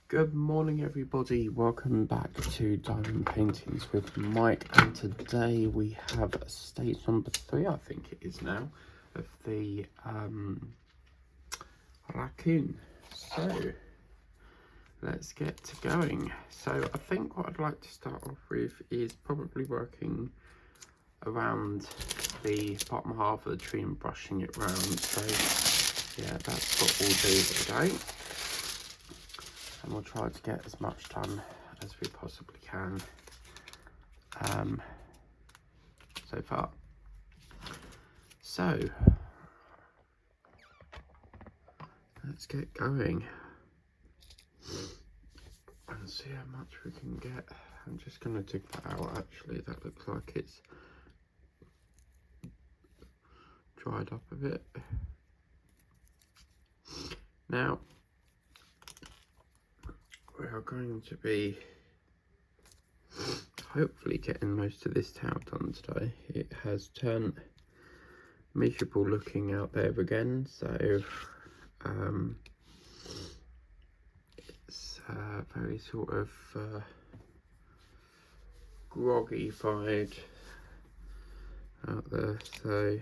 Good morning everybody, welcome back to Diamond Paintings with Mike, and today we have stage number 3, I think it is now, of the Racoon. So let's get to going. So I think what I'd like to start off with is probably working around the bottom half of the tree and brushing it round. So yeah, that's what we'll do today. And we'll try to get as much done as we possibly can so far. So let's get going and see how much we can get. I'm just going to dig that out. Actually, that looks like it's dried up a bit. Now we are going to be hopefully getting most of this tower done today. It has turned miserable looking out there again, so it's very sort of groggy-fied out there. So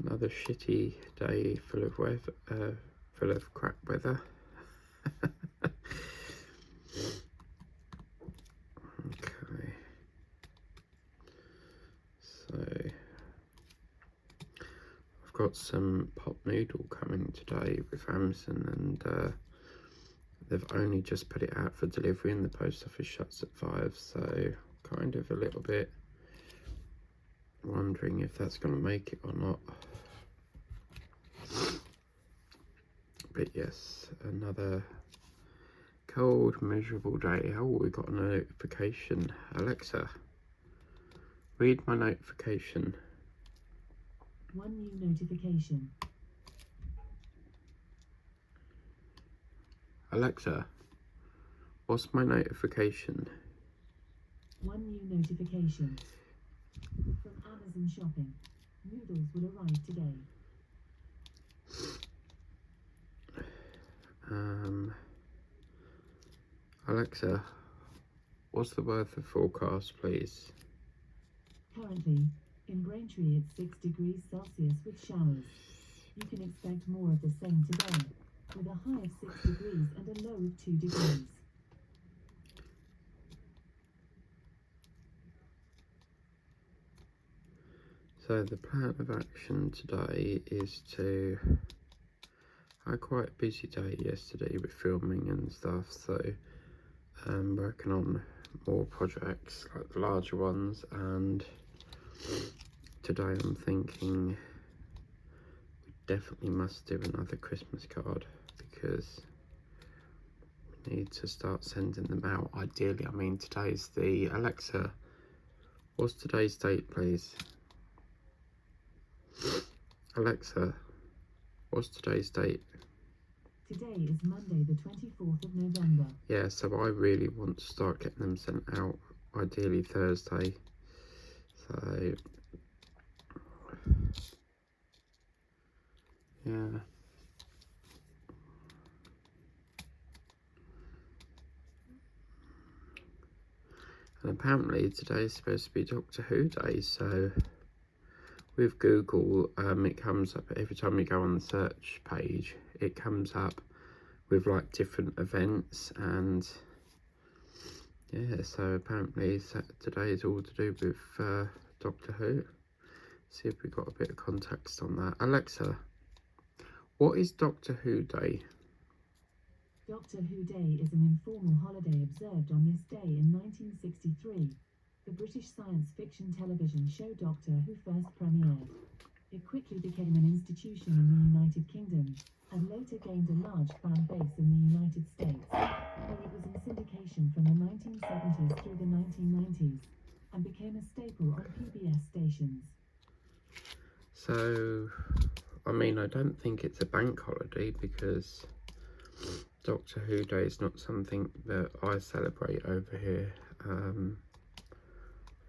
another shitty day full of weather, full of crap weather. Okay, so I've got some pop noodle coming today with Amazon, and they've only just put it out for delivery and the post office shuts at 5, so kind of a little bit wondering if that's going to make it or not. But yes, another cold, miserable day. Oh, we got a notification. Alexa, read my notification. One new notification. Alexa, what's my notification? One new notification. From Amazon Shopping. Noodles will arrive today. Alexa, what's the weather forecast, please? Currently, in Braintree it's 6 degrees Celsius with showers. You can expect more of the same today, with a high of 6 degrees and a low of 2 degrees. So the plan of action today is to... I had quite a busy day yesterday with filming and stuff, so I'm working on more projects, like the larger ones, and today I'm thinking we definitely must do another Christmas card, because we need to start sending them out. Ideally, I mean, today's the... Alexa, what's today's date, please? Alexa, what's today's date? Today is Monday the 24th of November. Yeah, so I really want to start getting them sent out, ideally Thursday. So, yeah. And apparently today is supposed to be Doctor Who Day, so with Google, it comes up every time you go on the search page, it comes up with like different events, and yeah, so apparently today is all to do with Doctor Who. See if we got a bit of context on that. Alexa, what is Doctor Who Day? Doctor Who Day is an informal holiday observed on this day in 1963. The British science fiction television show Doctor Who first premiered. It quickly became an institution in the United Kingdom, and later gained a large fan base in the United States, where it was in syndication from the 1970s through the 1990s, and became a staple on PBS stations. So, I mean, I don't think it's a bank holiday, because Doctor Who Day is not something that I celebrate over here.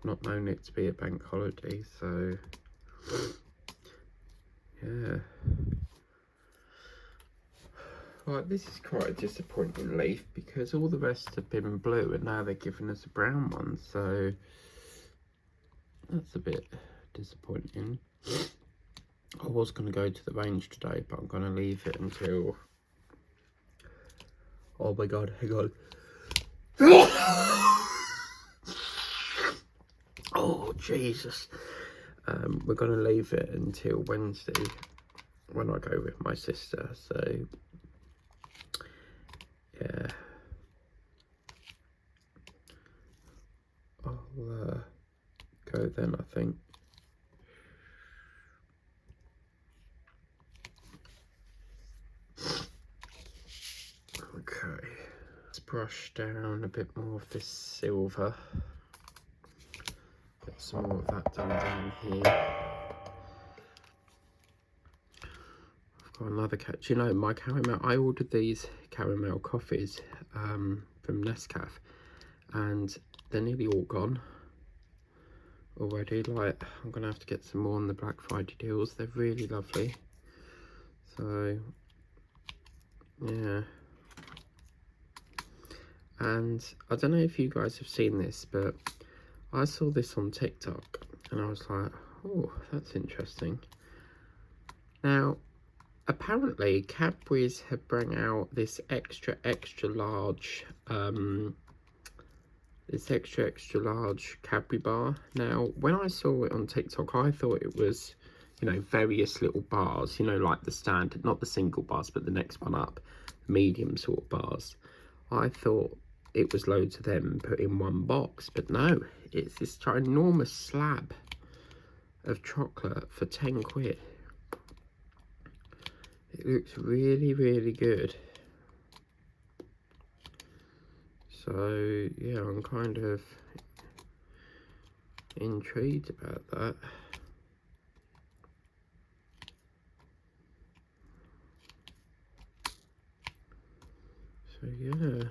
Not known it to be a bank holiday, so yeah. This is quite a disappointing leaf because all the rest have been blue and now they're giving us a brown one, so that's a bit disappointing. I was going to go to the range today, but I'm going to leave it until... Oh my god, hang on. Oh Jesus. We're going to leave it until Wednesday when I go with my sister, so yeah. I'll go then, I think. Okay, let's brush down a bit more of this silver. Get some more of that done down here. I've got another catch. You know, my caramel, I ordered these caramel coffees from Nescafe, and they're nearly all gone already. Like, I'm gonna have to get some more on the Black Friday deals. They're really lovely. So yeah. And I don't know if you guys have seen this, but I saw this on TikTok and I was like, oh, that's interesting. Now, apparently Cadbury's have brought out this extra large Cadbury bar. Now, when I saw it on TikTok, I thought it was, you know, various little bars, you know, like the standard, not the single bars, but the next one up, medium sort of bars. I thought it was loads of them put in one box, but no, it's this ginormous slab of chocolate for 10 quid. It looks really, really good. So yeah, I'm kind of intrigued about that. So yeah.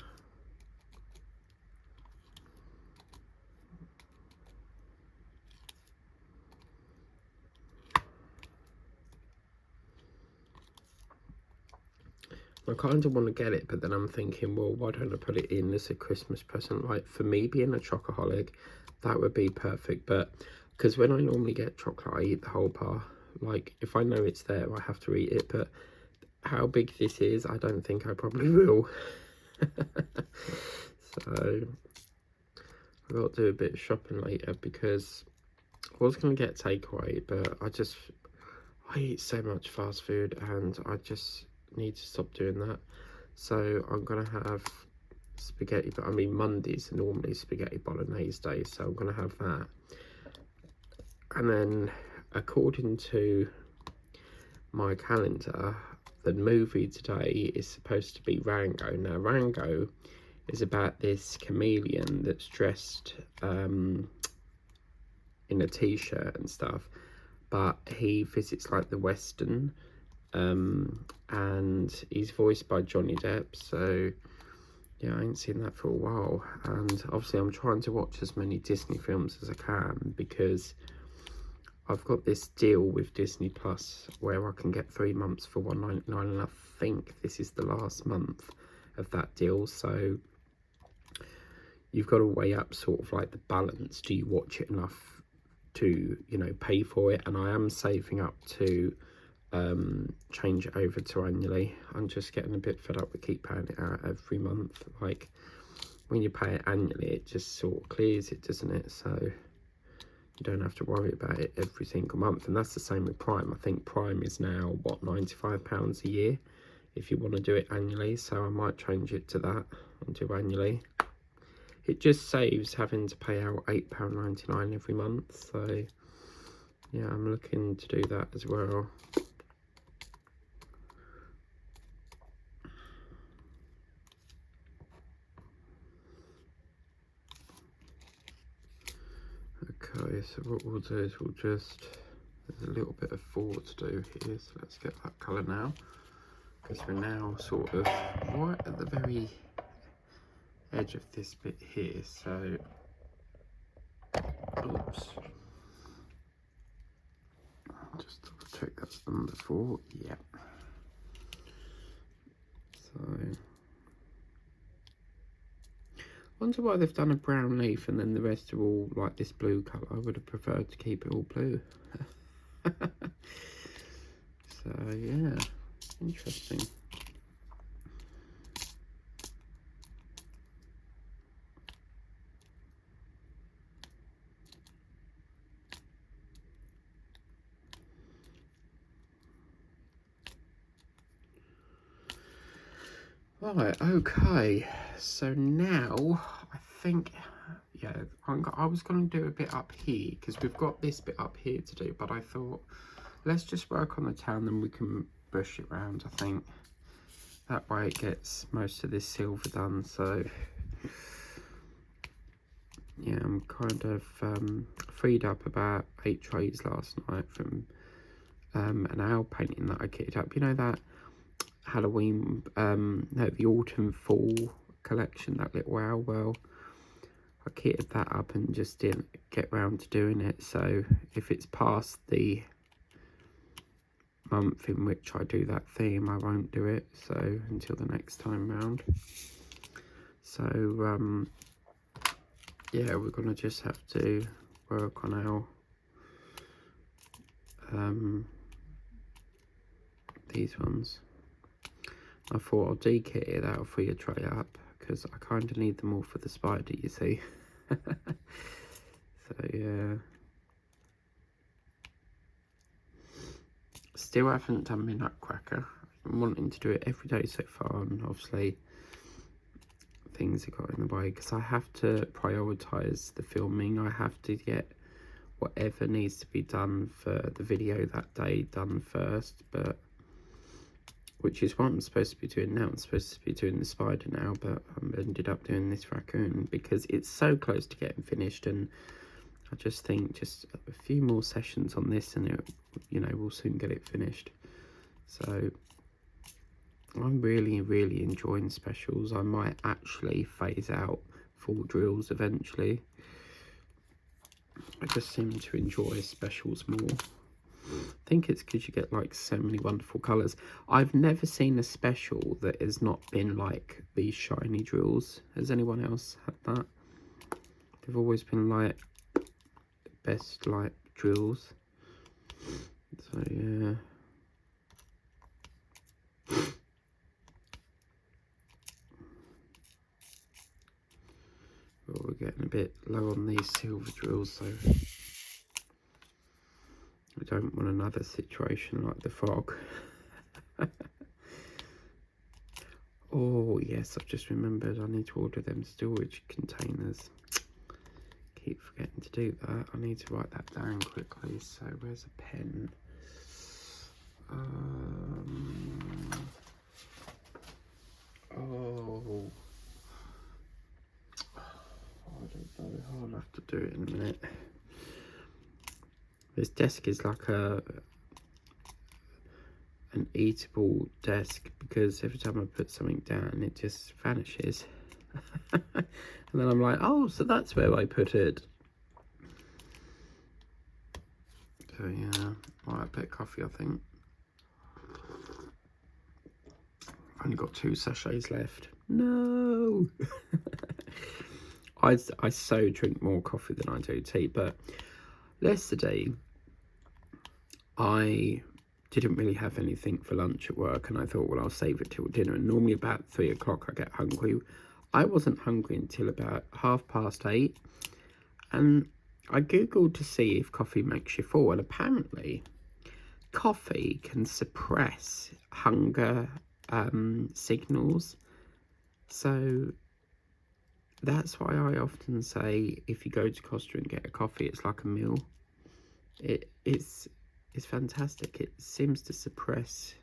I kind of want to get it, but then I'm thinking, well, why don't I put it in as a Christmas present? Like, for me, being a chocoholic, that would be perfect. But because when I normally get chocolate, I eat the whole bar. Like, if I know it's there, I have to eat it. But how big this is, I don't think I probably will. So I've got to do a bit of shopping later, because I was going to get takeaway, but I eat so much fast food and I just need to stop doing that. So I'm gonna have spaghetti, but I mean, Mondays are normally spaghetti bolognese day, so I'm gonna have that. And then, according to my calendar, the movie today is supposed to be Rango. Now, Rango is about this chameleon that's dressed in a t-shirt and stuff, but he visits like the Western, and he's voiced by Johnny Depp. So yeah, I ain't seen that for a while, and obviously I'm trying to watch as many Disney films as I can, because I've got this deal with Disney Plus where I can get 3 months for $1.99, and I think this is the last month of that deal. So you've got to weigh up sort of like the balance. Do you watch it enough to, you know, pay for it? And I am saving up to change it over to annually. I'm just getting a bit fed up with keep paying it out every month. Like, when you pay it annually, it just sort of clears it, doesn't it? So you don't have to worry about it every single month. And that's the same with Prime. I think Prime is now, what, £95 a year if you want to do it annually. So I might change it to that and do annually. It just saves having to pay out £8.99 every month. So yeah, I'm looking to do that as well. Okay, so what we'll do is there's a little bit of forward to do here, so let's get that colour now, because we're now sort of right at the very edge of this bit here. So oops, just double check that's number 4. Yeah, so So, wonder why they've done a brown leaf and then the rest are all like this blue colour. I would have preferred to keep it all blue. So yeah, interesting. Right, okay, so now I think, yeah, I was going to do a bit up here because we've got this bit up here to do, but I thought let's just work on the town, then we can brush it round. I think that way it gets most of this silver done. So yeah, I'm kind of freed up about 8 trays last night from an owl painting that I kitted up. You know that Halloween, no, the autumn fall collection, that little owl. Well, I kitted that up and just didn't get round to doing it. So if it's past the month in which I do that theme, I won't do it. So until the next time round. So yeah, we're gonna just have to work on our these ones. I thought I'll de-kit it, that'll free a tray up, because I kind of need them all for the spider, you see. So yeah. Still haven't done my nutcracker. I'm wanting to do it every day so far, and obviously things have got in the way, because I have to prioritise the filming. I have to get whatever needs to be done for the video that day done first, but which is what I'm supposed to be doing now. I'm supposed to be doing the spider now, but I ended up doing this raccoon because it's so close to getting finished, and I just think just a few more sessions on this and it, you know, we'll soon get it finished. So I'm really enjoying specials. I might actually phase out full drills eventually. I just seem to enjoy specials more. I think it's because you get like so many wonderful colours. I've never seen a special that has not been like these shiny drills. Has anyone else had that? They've always been like the best like drills. So yeah. Well, we're getting a bit low on these silver drills, so we don't want another situation like the frog. Oh yes, I've just remembered I need to order them storage containers. Keep forgetting to do that. I need to write that down quickly. So where's a pen? Oh, I don't know. I'll have to do it in a minute. This desk is like an eatable desk, because every time I put something down it just vanishes. And then I'm like, oh, so that's where I put it. So yeah, right, a bit of coffee I think. I've only got 2 sachets left. No. I so drink more coffee than I do tea, but yesterday I didn't really have anything for lunch at work, and I thought, well, I'll save it till dinner. And normally about 3 o'clock I get hungry. I wasn't hungry until about 8:30, and I googled to see if coffee makes you full, and apparently coffee can suppress hunger signals. So that's why I often say if you go to Costa and get a coffee, it's like a meal. It's fantastic. It seems to suppress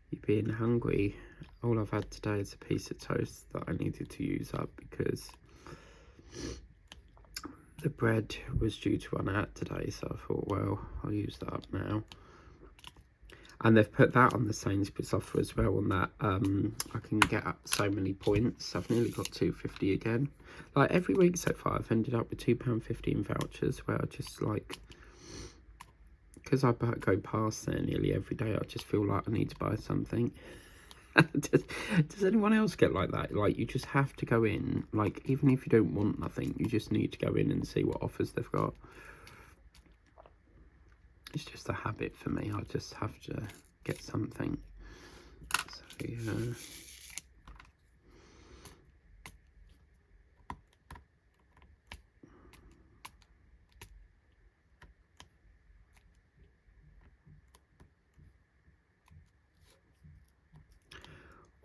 you being hungry. All I've had today is a piece of toast that I needed to use up because the bread was due to run out today, so I thought, well, I'll use that up now. And they've put that on the Sainsbury's offer as well, on that I can get up so many points. I've nearly got 250 again. Like every week so far I've ended up with £2.50 in vouchers, where I just like, because I go past there nearly every day, I just feel like I need to buy something. Does anyone else get like that? Like, you just have to go in, like, even if you don't want nothing, you just need to go in and see what offers they've got. It's just a habit for me. I just have to get something. So, yeah.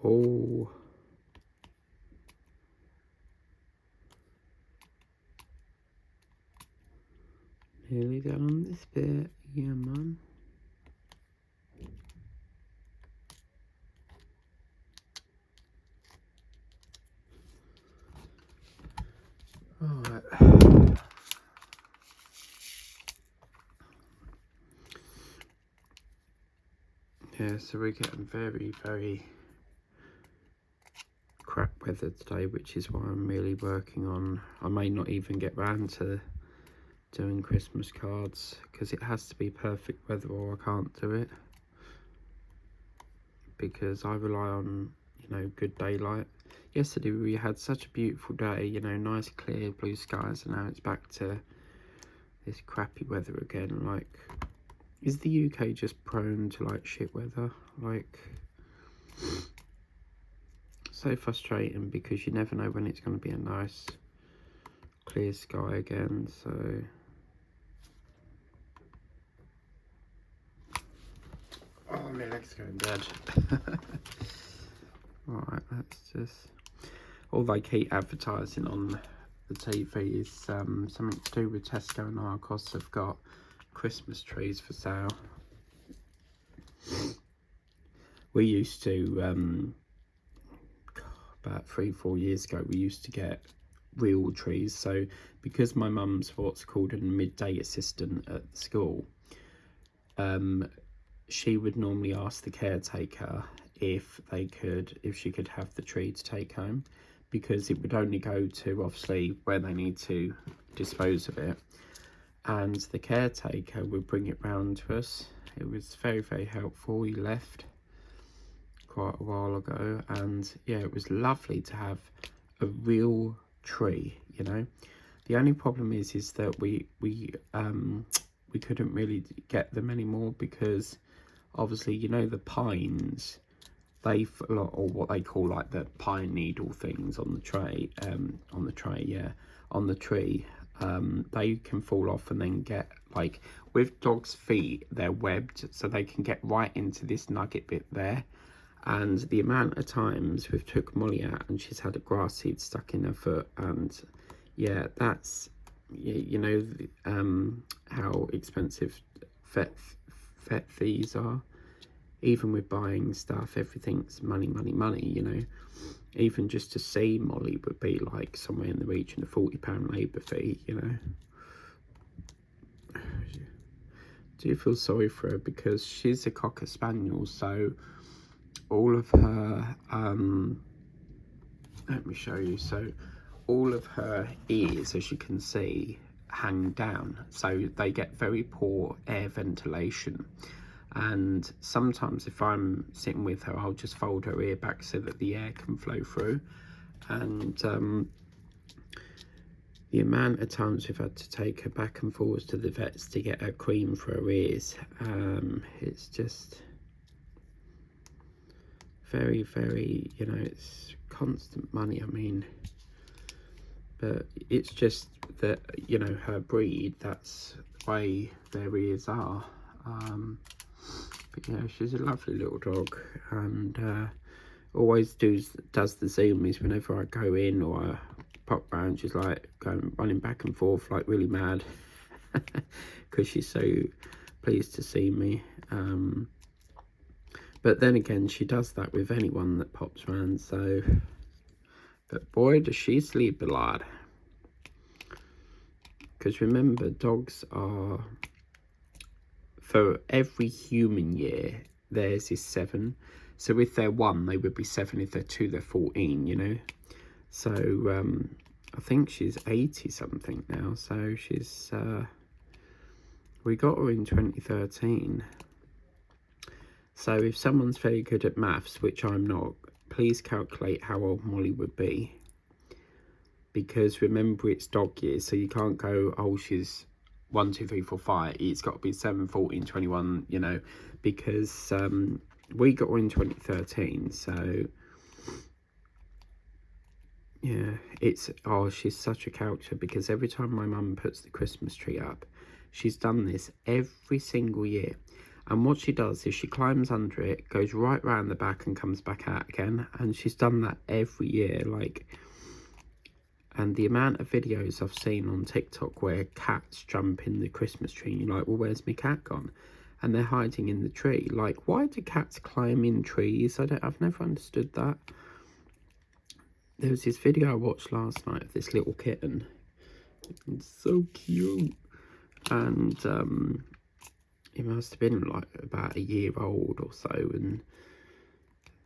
Oh. Nearly done on this bit. Yeah, man. Alright. Yeah, so we're getting very, very crap weather today, which is why I'm really working on, I may not even get round to doing Christmas cards, because it has to be perfect weather or I can't do it, because I rely on, you know, good daylight. Yesterday we had such a beautiful day, you know, nice clear blue skies, and now it's back to this crappy weather again. Like, is the UK just prone to like shit weather? Like, so frustrating, because you never know when it's going to be a nice clear sky again. So oh, my leg's going dead. Alright, let's just, all they keep advertising on the TV is something to do with Tesco and Argos have got Christmas trees for sale. We used to about 3-4 years ago, we used to get real trees. So because my mum's what's called a midday assistant at the school, she would normally ask the caretaker if she could have the tree to take home, because it would only go to obviously where they need to dispose of it, and the caretaker would bring it round to us. It was very, very helpful. He left quite a while ago, and yeah, it was lovely to have a real tree, you know. The only problem is that we couldn't really get them anymore, because obviously, you know, the pines, they, or what they call like the pine needle things on the tray, on the tree, they can fall off and then get, like, with dogs' feet, they're webbed, so they can get right into this nugget bit there. And the amount of times we've took Molly out and she's had a grass seed stuck in her foot, and yeah, that's, you know, how expensive vet fees are. Even with buying stuff, everything's money, money, money, you know. Even just to see Molly would be like somewhere in the region of £40 labour fee, you know. Do you feel sorry for her, because she's a Cocker Spaniel, so all of her, let me show you, so all of her ears, as you can see, hang down, so they get very poor air ventilation. And sometimes if I'm sitting with her, I'll just fold her ear back so that the air can flow through. And the amount of times we've had to take her back and forwards to the vets to get her cream for her ears, it's just very, very, you know, it's constant money. I mean, but it's just that, you know, her breed, that's the way their ears are. But yeah, she's a lovely little dog, and always does the zoomies whenever I go in or I pop round. She's like running back and forth like really mad, because she's so pleased to see me. But then again, she does that with anyone that pops round. So, but boy, does she sleep a lot. Because remember, dogs are, for every human year, theirs is 7. So if they're 1, they would be 7. If they're 2, they're 14, you know. So I think she's 80 something now. So we got her in 2013. So if someone's very good at maths, which I'm not, please calculate how old Molly would be. Because remember, it's dog years, so you can't go, oh, she's 1, 2, 3, 4, 5. It's got to be 7, 14, 21, you know, because we got her in 2013, so yeah, it's, oh, she's such a character, because every time my mum puts the Christmas tree up, she's done this every single year. And what she does is she climbs under it, goes right round the back and comes back out again. And she's done that every year, like, and the amount of videos I've seen on TikTok where cats jump in the Christmas tree, and you're like, well, where's my cat gone? And they're hiding in the tree. Like, why do cats climb in trees? I've never understood that. There was this video I watched last night of this little kitten. It's so cute. And he must have been like about a year old or so, and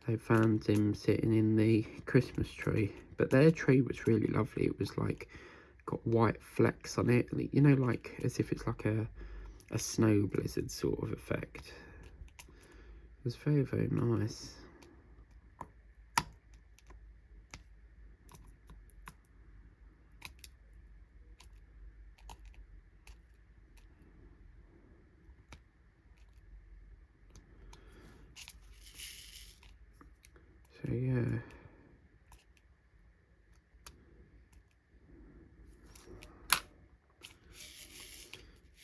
they found him sitting in the Christmas tree. But their tree was really lovely. It was like got white flecks on it, you know, like as if it's like a snow blizzard sort of effect. It was very, very nice. So yeah,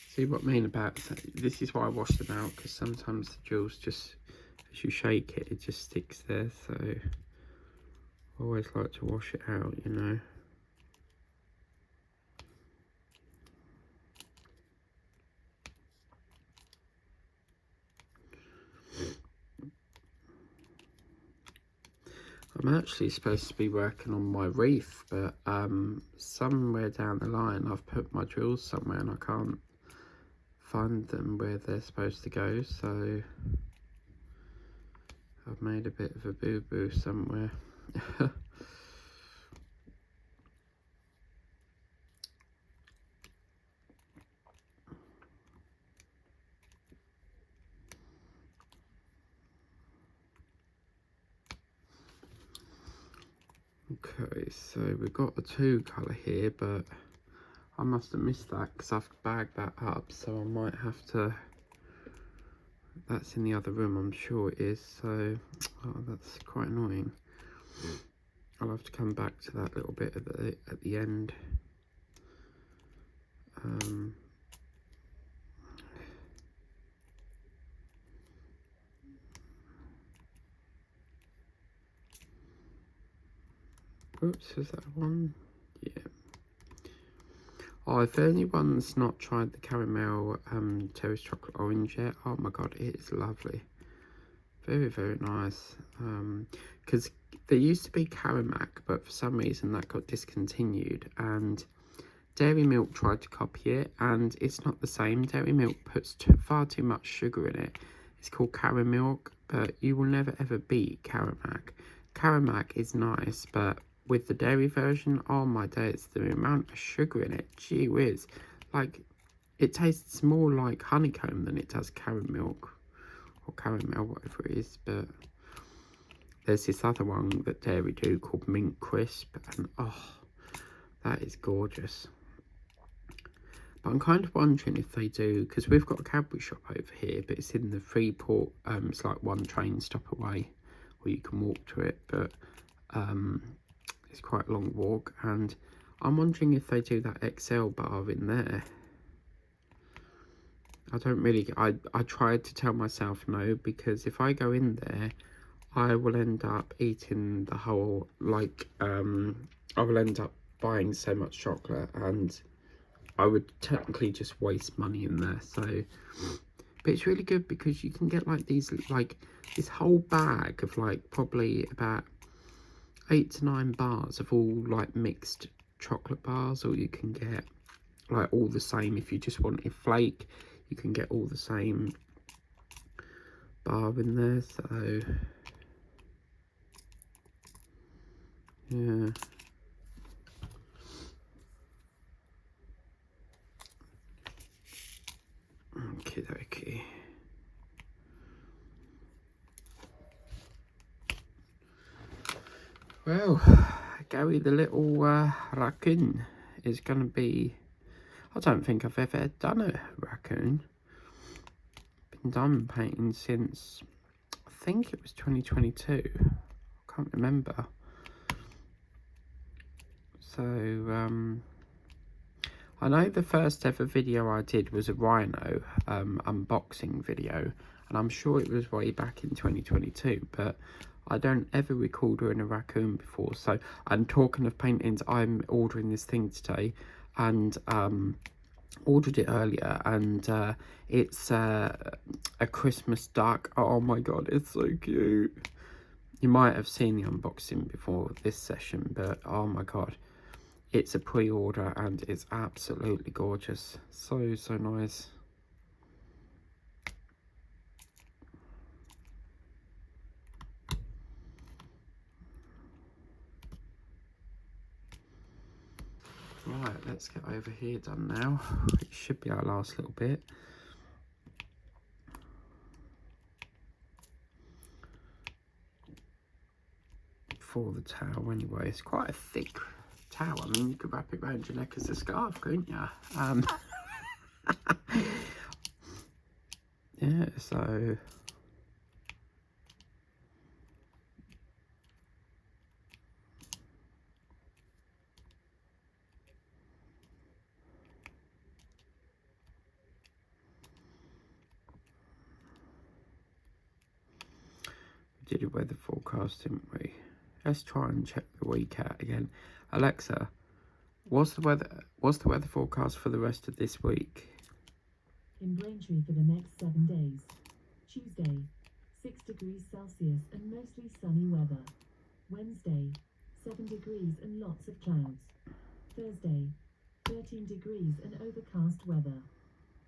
see what I mean about, this is why I wash them out, because sometimes the jewels just, as you shake it, it just sticks there. So I always like to wash it out, you know. I'm actually supposed to be working on my wreath, but somewhere down the line I've put my jewels somewhere and I can't find them where they're supposed to go, so I've made a bit of a boo-boo somewhere. Okay, so we've got a 2 colour here, but I must have missed that because I've bagged that up, so I might have to, that's in the other room, I'm sure it is, so oh, that's quite annoying. I'll have to come back to that little bit at the end. Oops, is that one? Yeah. Oh, if anyone's not tried the caramel terrace chocolate orange yet, oh my god, it is lovely. Very, very nice. Because there used to be Caramac, but for some reason that got discontinued, and Dairy Milk tried to copy it, and it's not the same. Dairy Milk puts far too much sugar in it. It's called Caramilk, but you will never ever beat Caramac. Caramac is nice, but with the dairy version, oh my days, the amount of sugar in it, gee whiz. Like, it tastes more like honeycomb than it does Caramilk, or caramel, whatever it is. But there's this other one that Dairy do called Mint Crisp, and oh, that is gorgeous. But I'm kind of wondering if they do, because we've got a Cadbury shop over here, but it's in the Freeport, it's like 1 train stop away, or you can walk to it, but it's quite a long walk, and I'm wondering if they do that XL bar in there. I don't really, I tried to tell myself no, because if I go in there, I will end up eating the whole, like, I will end up buying so much chocolate, and I would technically just waste money in there. So, but it's really good because you can get like these, like this whole bag of like probably about 8 to 9 bars of all like mixed chocolate bars, or you can get like all the same. If you just want a flake, you can get all the same bar in there. So yeah. Okay. Well, Gary the little raccoon is going to be... I don't think I've ever done a raccoon. Been done painting since, I think it was 2022. I can't remember. So, I know the first ever video I did was a rhino unboxing video, and I'm sure it was way back in 2022, but I don't ever recall doing a raccoon before. So, and talking of paintings, I'm ordering this thing today, and ordered it earlier, and it's a Christmas duck. Oh my god, it's so cute. You might have seen the unboxing before this session, but oh my god, it's a pre-order and it's absolutely gorgeous. So nice. Right, let's get over here done now. It should be our last little bit. For the towel anyway, it's quite a thick towel. I mean, you could wrap it around your neck as a scarf, couldn't you? Yeah, so we did a weather forecast, didn't we? Let's try and check the week out again. Alexa, what's the weather forecast for the rest of this week? In Braintree for the next 7 days. Tuesday, 6 degrees Celsius and mostly sunny weather. Wednesday, 7 degrees and lots of clouds. Thursday, 13 degrees and overcast weather.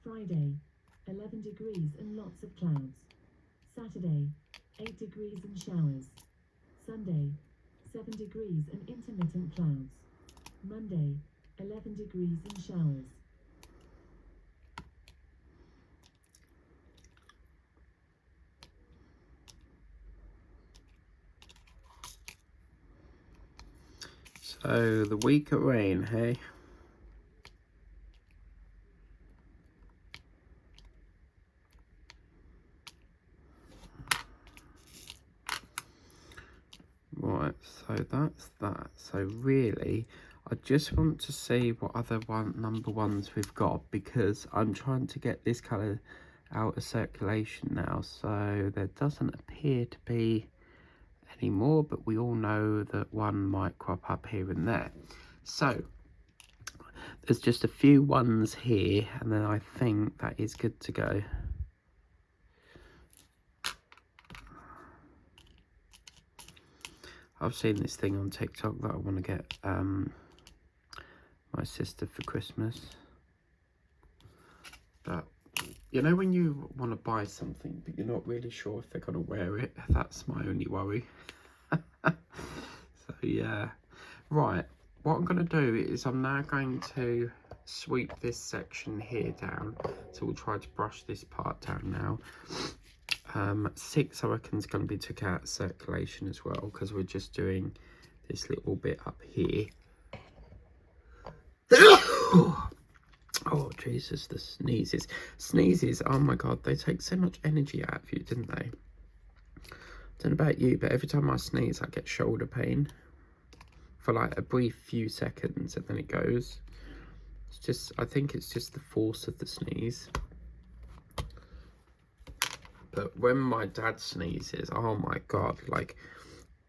Friday, 11 degrees and lots of clouds. Saturday, 8 degrees and showers. Sunday, 7 degrees and intermittent clouds. Monday, 11 degrees and showers. So the week of rain, hey? Right, so that's that. So really, I just want to see what other number ones we've got, because I'm trying to get this colour out of circulation now. So there doesn't appear to be any more, but we all know that one might crop up here and there. So there's just a few ones here, and then I think that is good to go. I've seen this thing on TikTok that I want to get my sister for Christmas. But you know when you want to buy something but you're not really sure if they're going to wear it? That's my only worry. So yeah. Right, what I'm going to do is I'm now going to sweep this section here down. So we'll try to brush this part down now. 6 I reckon is going to be took out of circulation as well, because we're just doing this little bit up here. Oh Jesus, the sneezes, oh my god, they take so much energy out of you, didn't they? I don't know about you, but every time I sneeze I get shoulder pain for like a brief few seconds, and then it goes. It's just, I think it's just the force of the sneeze. But when my dad sneezes, oh my god, like,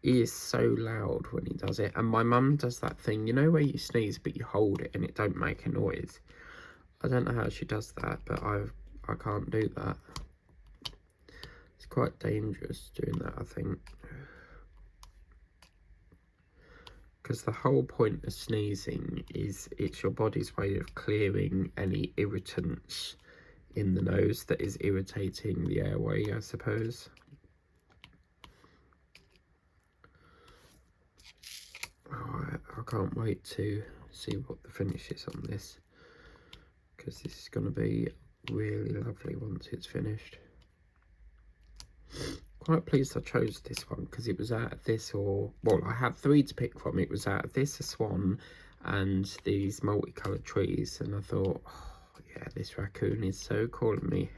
he is so loud when he does it. And my mum does that thing, you know, where you sneeze but you hold it and it don't make a noise. I don't know how she does that, but I can't do that. It's quite dangerous doing that, I think. Because the whole point of sneezing is it's your body's way of clearing any irritants in the nose that is irritating the airway, I suppose. Alright, I can't wait to see what the finish is on this, because this is going to be really lovely once it's finished. quite pleased I chose this one because it was out of this, or well, I had 3 to pick from. It was out of this, a swan, and these multicoloured trees, and I thought, oh, yeah, this raccoon is so calling me.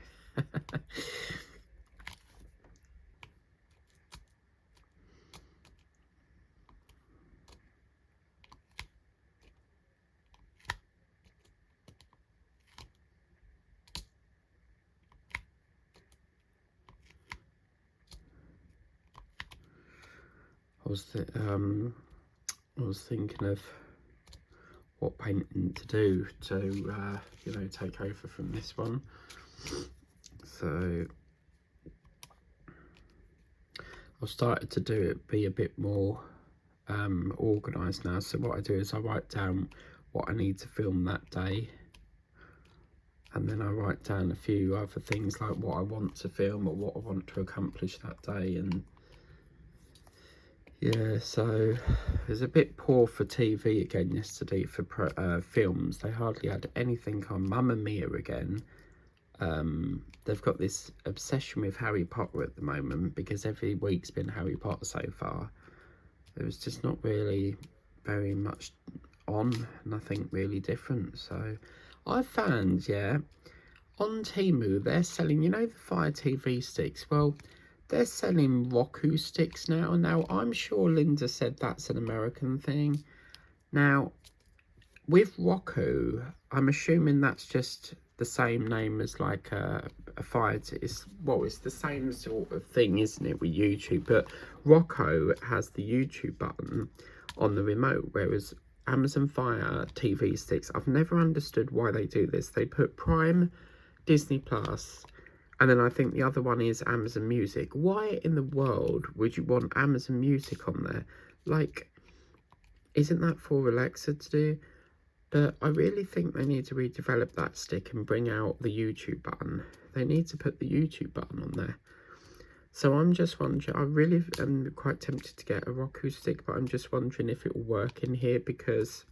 I was thinking of what painting to do to, you know, take over from this one. So I've started to do it, be a bit more organised now. So what I do is I write down what I need to film that day, and then I write down a few other things like what I want to film or what I want to accomplish that day. And yeah, so it was a bit poor for TV again yesterday for films. They hardly had anything on. Mamma Mia again. They've got this obsession with Harry Potter at the moment because every week's been Harry Potter so far. There was just not really very much on, nothing really different. So I found, yeah, on Temu they're selling, you know, the Fire TV sticks. Well, they're selling Racoon sticks now. Now I'm sure Linda said that's an American thing. Now with Racoon, I'm assuming that's just the same name as like a fire. It's the same sort of thing, isn't it, with YouTube? But Racoon has the YouTube button on the remote, whereas Amazon Fire TV sticks, I've never understood why they do this. They put Prime, Disney Plus, and then I think the other one is Amazon Music. Why in the world would you want Amazon Music on there? Like, isn't that for Alexa to do? But I really think they need to redevelop that stick and bring out the YouTube button. They need to put the YouTube button on there. So I'm just wondering, I really am quite tempted to get a Racoon stick, but I'm just wondering if it will work in here because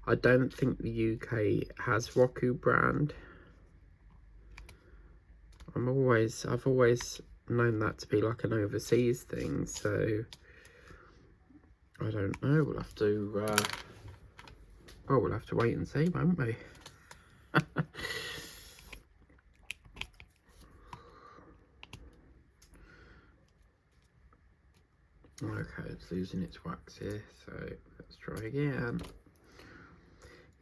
I don't think the UK has Racoon brand. I've always known that to be like an overseas thing, so I don't know. We'll have to we'll have to wait and see, won't we? Okay, it's losing its wax here, so let's try again.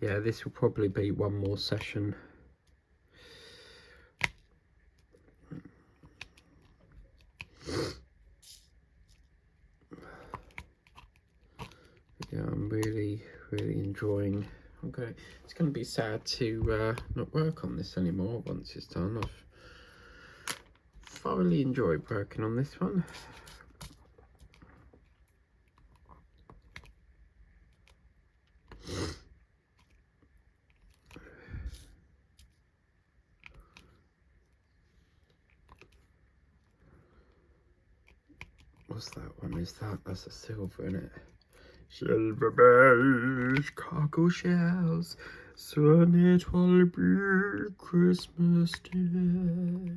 Yeah, this will probably be one more session. Yeah, I'm really enjoying. It's going to be sad to not work on this anymore once it's done. I've thoroughly enjoyed working on this one. What's that one? That's a silver, in it? Silver bells, cockle shells, soon it will be Christmas Day.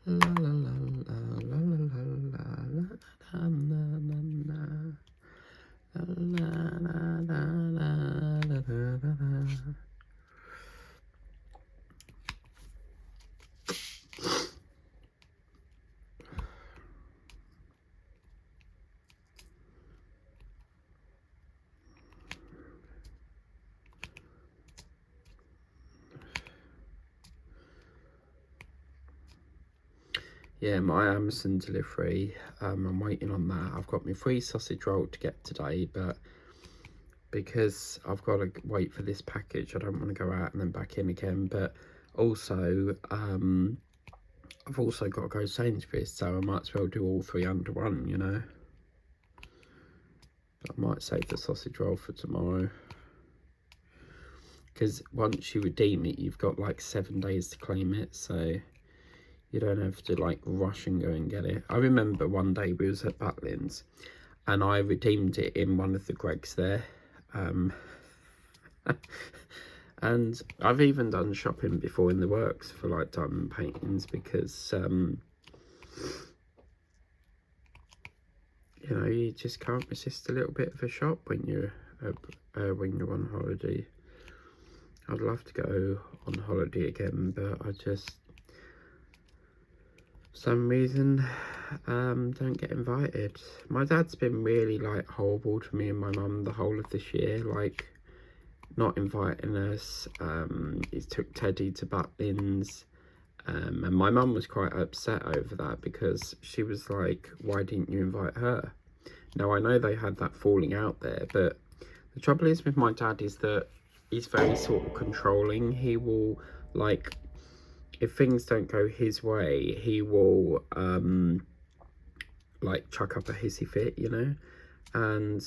La la la la la la la la la la la la la. Yeah, my Amazon delivery, I'm waiting on that. I've got my free sausage roll to get today, but because I've got to wait for this package, I don't want to go out and then back in again. But also, I've also got to go to Sainsbury's, so I might as well do all 3 under one, you know. But I might save the sausage roll for tomorrow. Because once you redeem it, you've got like 7 days to claim it, so you don't have to like rush and go and get it. I remember one day we was at Butlins and I redeemed it in one of the Greggs there. And I've even done shopping before in the works for like diamond paintings because you know, you just can't resist a little bit of a shop when you're on holiday. I'd love to go on holiday again, but I just, for some reason, don't get invited. My dad's been really like horrible to me and my mum the whole of this year, like not inviting us. He took Teddy to Butlins, and my mum was quite upset over that because she was like, why didn't you invite her? Now I know they had that falling out there, but the trouble is with my dad is that he's very sort of controlling. He will, like, if things don't go his way, he will like chuck up a hissy fit, you know. And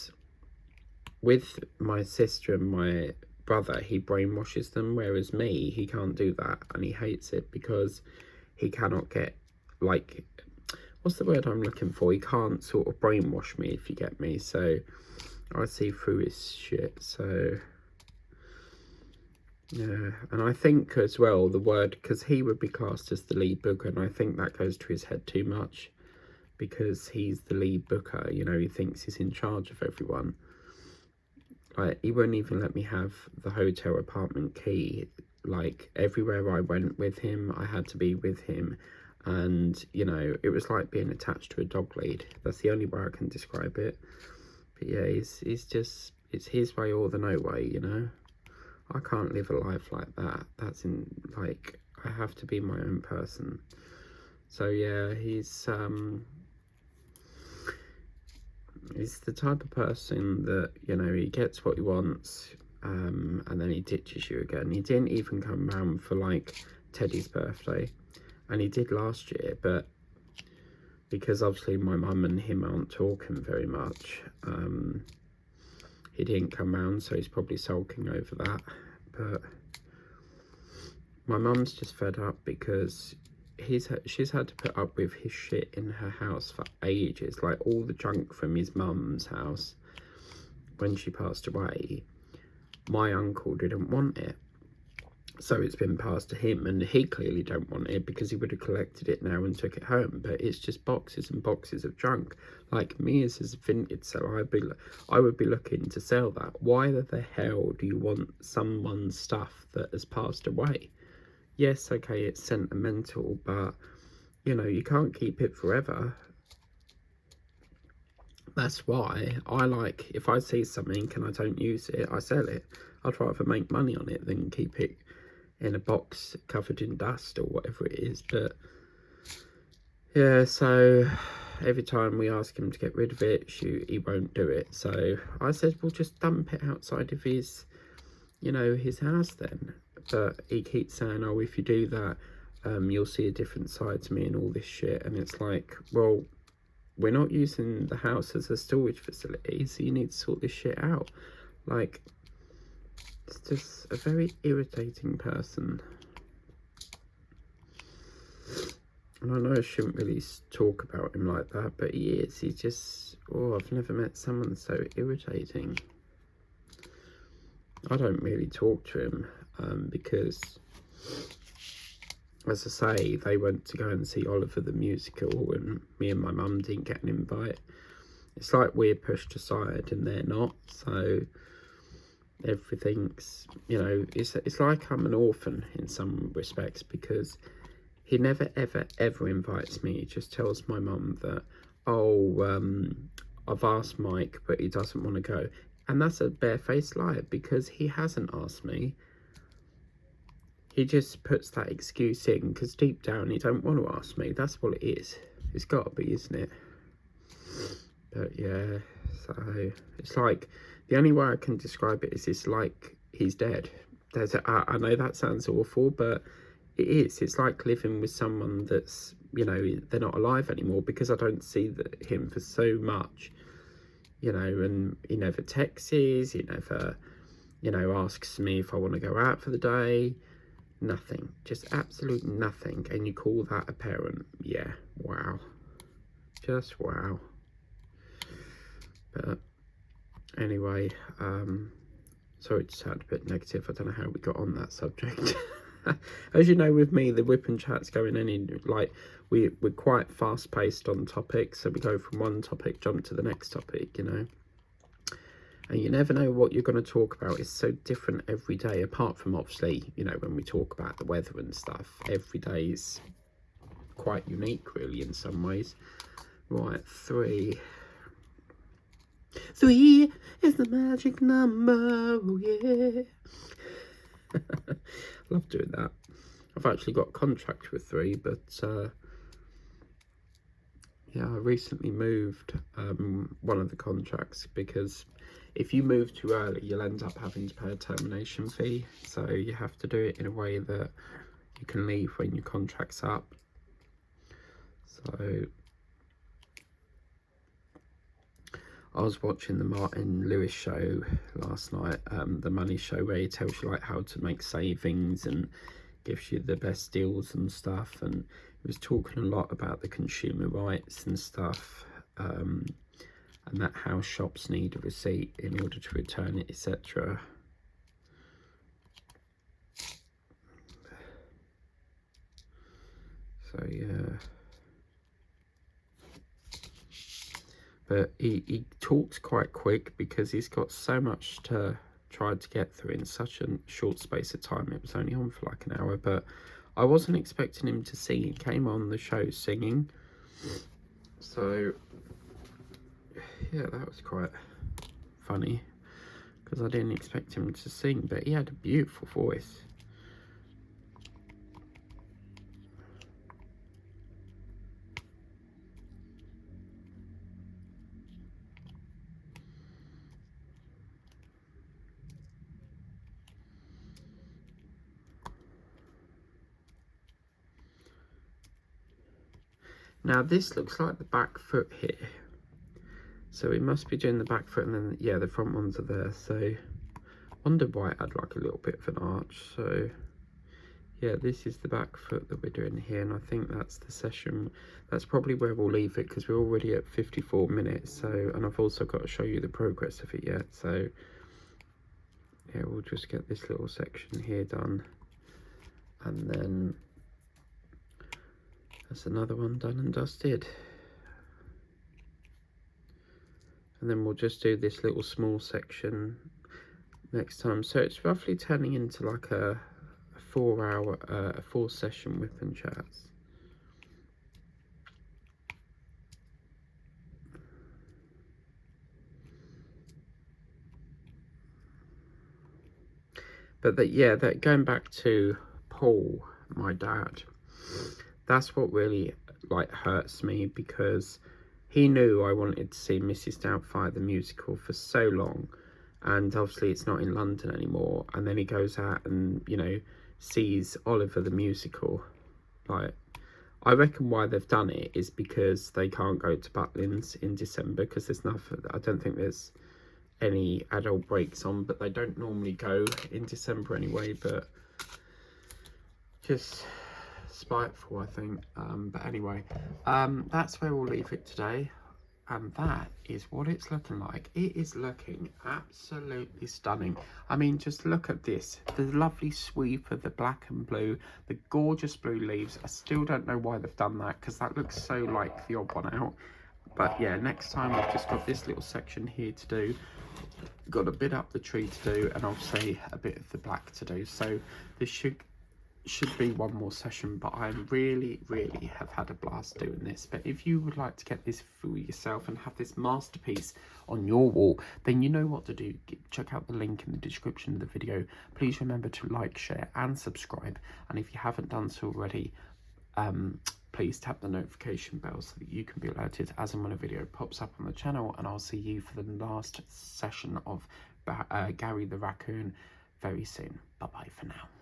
with my sister and my brother, he brainwashes them, whereas me, he can't do that, and he hates it because he cannot get, like, what's the word I'm looking for? He can't sort of brainwash me, if you get me. So I see through his shit. So yeah, and I think as well the word, because he would be classed as the lead booker, and I think that goes to his head too much because he's the lead booker, you know. He thinks he's in charge of everyone. Like, he wouldn't even let me have the hotel apartment key. Like, everywhere I went with him, I had to be with him. And, you know, it was like being attached to a dog lead. That's the only way I can describe it. But yeah, he's just, it's his way or the no way, you know. I can't live a life like that. That's in, like, I have to be my own person. So yeah, he's the type of person that, you know, he gets what he wants, and then he ditches you again. He didn't even come round for like Teddy's birthday, and he did last year, but because obviously my mum and him aren't talking very much, he didn't come round, so he's probably sulking over that. But my mum's just fed up because she's had to put up with his shit in her house for ages, like all the junk from his mum's house. When she passed away, my uncle didn't want it, so it's been passed to him, and he clearly don't want it because he would have collected it now and took it home. But it's just boxes and boxes of junk. Like, me as a vintage seller, I would be looking to sell that. Why the hell do you want someone's stuff that has passed away? Yes, okay, it's sentimental, but, you know, you can't keep it forever. That's why I like, if I see something and I don't use it, I sell it. I'd rather make money on it than keep it in a box covered in dust or whatever it is. But yeah, so every time we ask him to get rid of it, he won't do it. So I said, well, just dump it outside of his, you know, his house then. But he keeps saying, oh, if you do that, you'll see a different side to me and all this shit. And it's like, well, we're not using the house as a storage facility, so you need to sort this shit out. Like, it's just a very irritating person. And I know I shouldn't really talk about him like that, but he is. He's just, oh, I've never met someone so irritating. I don't really talk to him because, as I say, they went to go and see Oliver the musical, and me and my mum didn't get an invite. It's like we're pushed aside and they're not, so everything's, you know, it's like I'm an orphan in some respects, because he never ever invites me. He just tells my mum that, oh, I've asked Mike but he doesn't want to go, and that's a barefaced lie because he hasn't asked me. He just puts that excuse in because deep down he don't want to ask me. That's what it is. It's got to be, isn't it? But yeah, so it's like, the only way I can describe it is it's like he's dead. I know that sounds awful, but it is. It's like living with someone that's, you know, they're not alive anymore, because I don't see him for so much, you know, and he never texts, he never, you know, asks me if I want to go out for the day. Nothing, just absolute nothing. And you call that a parent? Yeah, wow, just wow. But anyway, sorry to sound a bit negative. I don't know how we got on that subject. As you know, with me, the whip and chat's going any, like, we're quite fast paced on topics, so we go from one topic, jump to the next topic, you know. And you never know what you're going to talk about. It's so different every day, apart from obviously, you know, when we talk about the weather and stuff, every day is quite unique, really, in some ways. Right, 3. 3 is the magic number, oh yeah. Love doing that. I've actually got a contract with 3, but yeah, I recently moved one of the contracts, because if you move too early, you'll end up having to pay a termination fee. So you have to do it in a way that you can leave when your contract's up. So I was watching the Martin Lewis show last night, the Money Show, where he tells you like how to make savings and gives you the best deals and stuff. And he was talking a lot about the consumer rights and stuff, and that how shops need a receipt in order to return it, etc. So yeah. But he talks quite quick because he's got so much to try to get through in such a short space of time. It was only on for like an hour, but I wasn't expecting him to sing. He came on the show singing. So yeah, that was quite funny because I didn't expect him to sing, but he had a beautiful voice. Now this looks like the back foot here, so we must be doing the back foot, and then yeah, the front ones are there. So wonder why it had like a little bit of an arch. So yeah, this is the back foot that we're doing here, and I think that's the session. That's probably where we'll leave it because we're already at 54 minutes. So, and I've also got to show you the progress of it yet. So yeah, we'll just get this little section here done, and then that's another one done and dusted. And then we'll just do this little small section next time. So it's roughly turning into like a 4 session whip and chats. But that going back to Paul, my dad, that's what really like hurts me, because he knew I wanted to see Mrs. Doubtfire the musical for so long, and obviously it's not in London anymore, and then he goes out and, you know, sees Oliver the musical. Like, I reckon why they've done it is because they can't go to Butlins in December, because there's nothing, I don't think there's any adult breaks on, but they don't normally go in December anyway, but just spiteful, I think. But anyway, that's where we'll leave it today, and that is what it's looking like. It is looking absolutely stunning. I mean, just look at this, the lovely sweep of the black and blue, the gorgeous blue leaves. I still don't know why they've done that, because that looks so like the odd one out. But yeah, next time we've just got this little section here to do, got a bit up the tree to do, and obviously a bit of the black to do. So this should be one more session, but I really have had a blast doing this. But if you would like to get this for yourself and have this masterpiece on your wall, then you know what to do. Check out the link in the description of the video. Please remember to like, share and subscribe, and if you haven't done so already, please tap the notification bell so that you can be alerted as and when a video pops up on the channel. And I'll see you for the last session of Gary the Raccoon very soon. Bye bye for now.